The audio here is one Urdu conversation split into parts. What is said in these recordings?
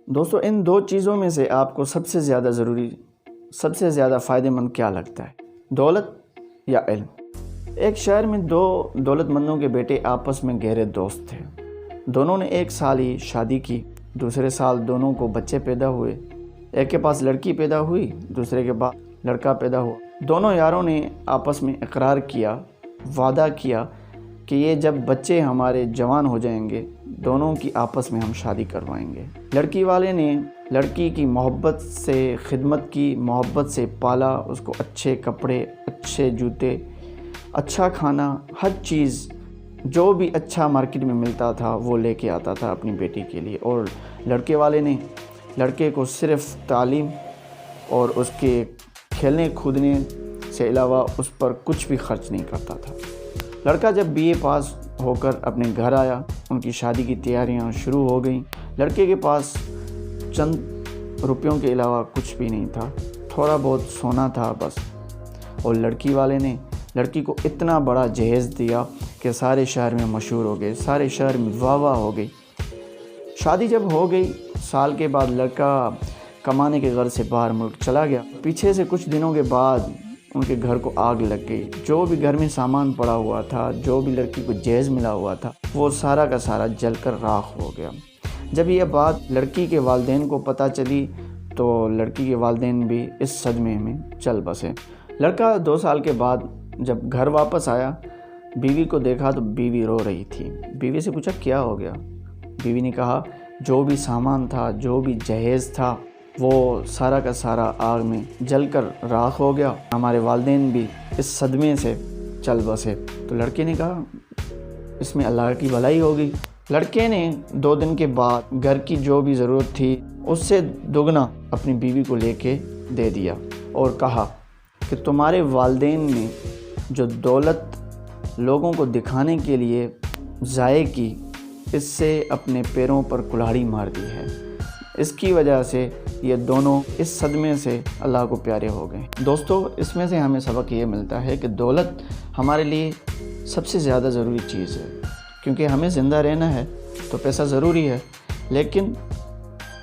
دوستو ان دو چیزوں میں سے آپ کو سب سے زیادہ ضروری، سب سے زیادہ فائدہ مند کیا لگتا ہے؟ دولت یا علم؟ ایک شہر میں دو دولت مندوں کے بیٹے آپس میں گہرے دوست تھے۔ دونوں نے ایک سال ہی شادی کی۔ دوسرے سال دونوں کو بچے پیدا ہوئے۔ ایک کے پاس لڑکی پیدا ہوئی، دوسرے کے پاس لڑکا پیدا ہوا۔ دونوں یاروں نے آپس میں اقرار کیا، وعدہ کیا کہ یہ جب بچے ہمارے جوان ہو جائیں گے دونوں کی آپس میں ہم شادی کروائیں گے۔ لڑکی والے نے لڑکی کی محبت سے، خدمت کی محبت سے پالا، اس کو اچھے کپڑے، اچھے جوتے، اچھا کھانا، ہر چیز جو بھی اچھا مارکیٹ میں ملتا تھا وہ لے کے آتا تھا اپنی بیٹی کے لیے۔ اور لڑکے والے نے لڑکے کو صرف تعلیم اور اس کے کھیلنے کودنے سے علاوہ اس پر کچھ بھی خرچ نہیں کرتا تھا۔ لڑکا جب BA پاس ہو کر اپنے گھر آیا، ان کی شادی کی تیاریاں شروع ہو گئیں۔ لڑکے کے پاس چند روپیوں کے علاوہ کچھ بھی نہیں تھا، تھوڑا بہت سونا تھا بس۔ اور لڑکی والے نے لڑکی کو اتنا بڑا جہیز دیا کہ سارے شہر میں مشہور ہو گئے، سارے شہر میں واہ واہ ہو گئی۔ شادی جب ہو گئی، سال کے بعد لڑکا کمانے کے غرض سے باہر ملک چلا گیا۔ پیچھے سے کچھ دنوں کے بعد ان کے گھر کو آگ لگ گئی۔ جو بھی گھر میں سامان پڑا ہوا تھا، جو بھی لڑکی کو جہیز ملا ہوا تھا، وہ سارا کا سارا جل کر راکھ ہو گیا۔ جب یہ بات لڑکی کے والدین کو پتہ چلی تو لڑکی کے والدین بھی اس صدمے میں چل بسے۔ لڑکا 2 سال کے بعد جب گھر واپس آیا، بیوی کو دیکھا تو بیوی رو رہی تھی۔ بیوی سے پوچھا کیا ہو گیا؟ بیوی نے کہا جو بھی سامان تھا، جو بھی جہیز تھا، وہ سارا کا سارا آگ میں جل کر راکھ ہو گیا۔ ہمارے والدین بھی اس صدمے سے چل بسے۔ تو لڑکے نے کہا اس میں اللہ کی بھلائی ہوگی۔ لڑکے نے 2 دن کے بعد گھر کی جو بھی ضرورت تھی اس سے دوگنا اپنی بیوی کو لے کے دے دیا اور کہا کہ تمہارے والدین نے جو دولت لوگوں کو دکھانے کے لیے ضائع کی، اس سے اپنے پیروں پر کلہاڑی مار دی ہے۔ اس کی وجہ سے یہ دونوں اس صدمے سے اللہ کو پیارے ہو گئے۔ دوستو اس میں سے ہمیں سبق یہ ملتا ہے کہ دولت ہمارے لیے سب سے زیادہ ضروری چیز ہے، کیونکہ ہمیں زندہ رہنا ہے تو پیسہ ضروری ہے، لیکن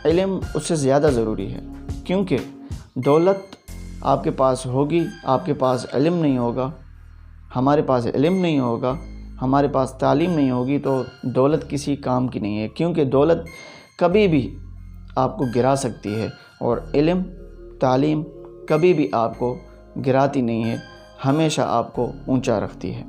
علم اس سے زیادہ ضروری ہے، کیونکہ دولت آپ کے پاس ہوگی، آپ کے پاس علم نہیں ہوگا، ہمارے پاس علم نہیں ہوگا، ہمارے پاس تعلیم نہیں ہوگی تو دولت کسی کام کی نہیں ہے، کیونکہ دولت کبھی بھی آپ کو گرا سکتی ہے اور علم، تعلیم کبھی بھی آپ کو گراتی نہیں ہے، ہمیشہ آپ کو اونچا رکھتی ہے۔